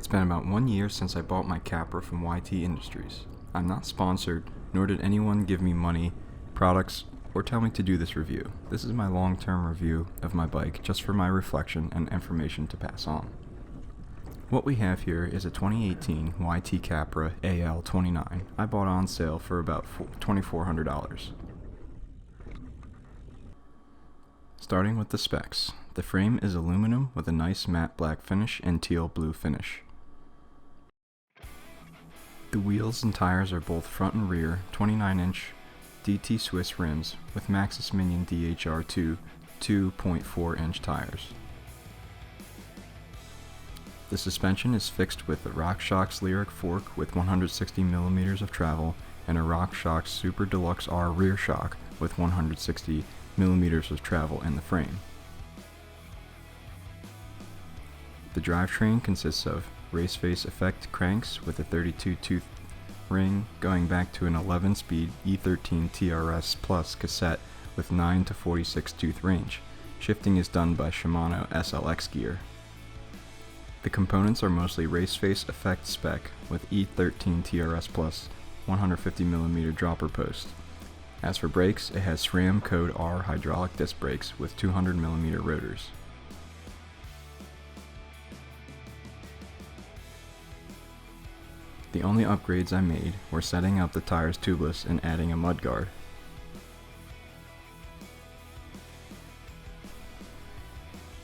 It's been about 1 year since I bought my Capra from YT Industries. I'm not sponsored, nor did anyone give me money, products, or tell me to do this review. This is my long-term review of my bike just for my reflection and information to pass on. What we have here is a 2018 YT Capra AL29 I bought on sale for about $2,400. Starting with the specs. The frame is aluminum with a nice matte black finish and teal blue finish. The wheels and tires are both front and rear 29-inch DT Swiss rims with Maxxis Minion DHR2 2.4-inch tires. The suspension is fixed with a RockShox Lyric fork with 160mm of travel and a RockShox Super Deluxe R rear shock with 160mm of travel in the frame. The drivetrain consists of race-face effect cranks with a 32-tooth ring going back to an 11-speed E13 TRS Plus cassette with 9 to 46 tooth range. Shifting is done by Shimano SLX gear. The components are mostly race-face effect spec with E13 TRS Plus 150mm dropper post. As for brakes, it has SRAM Code R hydraulic disc brakes with 200mm rotors. The only upgrades I made were setting up the tires tubeless and adding a mudguard.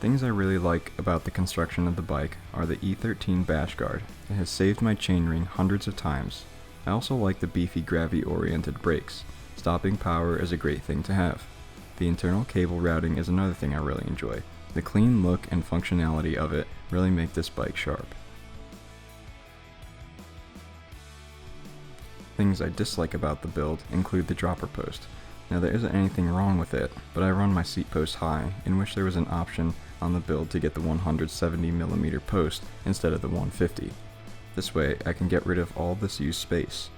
Things I really like about the construction of the bike are the E13 bash guard. It has saved my chainring hundreds of times. I also like the beefy gravity-oriented brakes. Stopping power is a great thing to have. The internal cable routing is another thing I really enjoy. The clean look and functionality of it really make this bike sharp. Things I dislike about the build include the dropper post. Now there isn't anything wrong with it, but I run my seat post high, in which there was an option on the build to get the 170mm post instead of the 150. This way I can get rid of all this used space.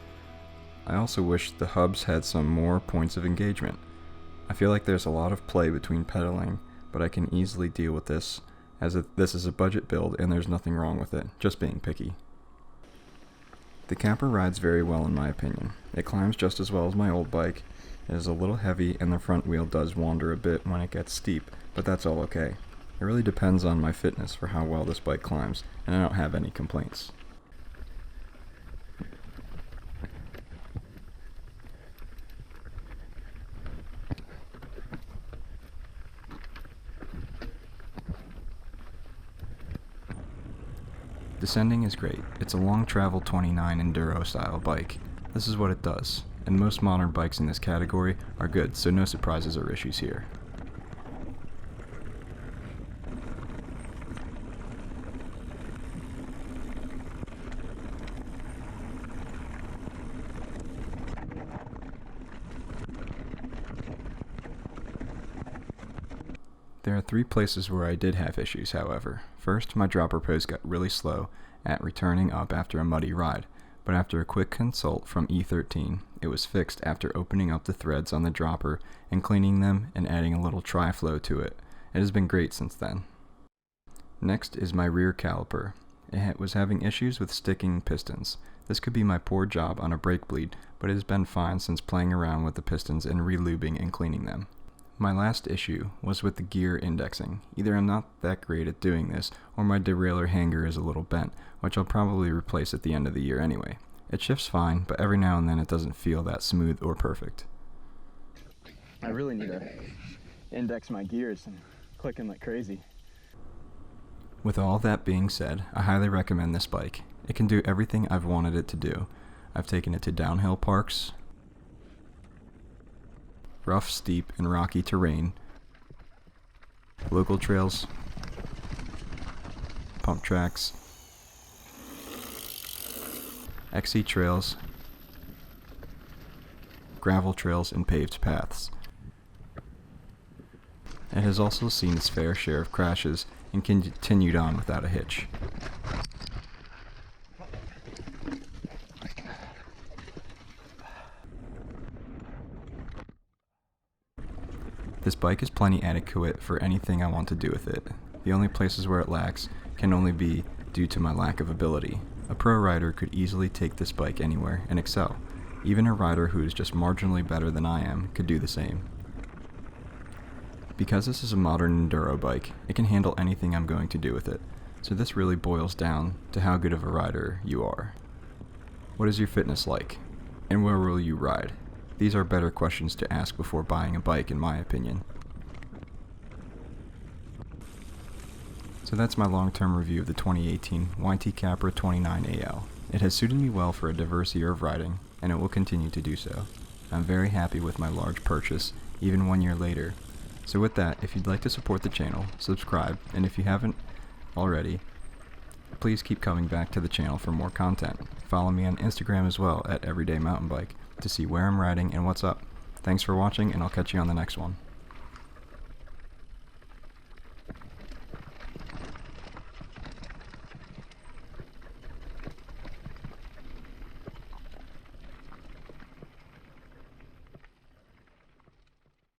I also wish the hubs had some more points of engagement. I feel like there's a lot of play between pedaling, but I can easily deal with this, as this is a budget build and there's nothing wrong with it, just being picky. The Capra rides very well in my opinion. It climbs just as well as my old bike. It is a little heavy and the front wheel does wander a bit when it gets steep, but that's all okay. It really depends on my fitness for how well this bike climbs, and I don't have any complaints. Descending is great. It's a long travel 29 enduro style bike. This is what it does, and most modern bikes in this category are good, so no surprises or issues here. There are 3 places where I did have issues, however. First, my dropper post got really slow at returning up after a muddy ride, but after a quick consult from E13, it was fixed after opening up the threads on the dropper and cleaning them and adding a little tri-flow to it. It has been great since then. Next is my rear caliper. It was having issues with sticking pistons. This could be my poor job on a brake bleed, but it has been fine since playing around with the pistons and re-lubing and cleaning them. My last issue was with the gear indexing. Either I'm not that great at doing this, or my derailleur hanger is a little bent, which I'll probably replace at the end of the year anyway. It shifts fine, but every now and then it doesn't feel that smooth or perfect. I really need to index my gears and clicking like crazy. With all that being said, I highly recommend this bike. It can do everything I've wanted it to do. I've taken it to downhill parks, rough, steep, and rocky terrain, local trails, pump tracks, XC trails, gravel trails, and paved paths. It has also seen its fair share of crashes and continued on without a hitch. This bike is plenty adequate for anything I want to do with it. The only places where it lacks can only be due to my lack of ability. A pro rider could easily take this bike anywhere and excel. Even a rider who is just marginally better than I am could do the same. Because this is a modern enduro bike, it can handle anything I'm going to do with it, so this really boils down to how good of a rider you are. What is your fitness like? And where will you ride? These are better questions to ask before buying a bike, in my opinion. So that's my long-term review of the 2018 YT Capra 29AL. It has suited me well for a diverse year of riding, and it will continue to do so. I'm very happy with my large purchase, even 1 year later. So with that, if you'd like to support the channel, subscribe, and if you haven't already, please keep coming back to the channel for more content. Follow me on Instagram as well at Everyday Mountain Bike to see where I'm riding and what's up. Thanks for watching, and I'll catch you on the next one.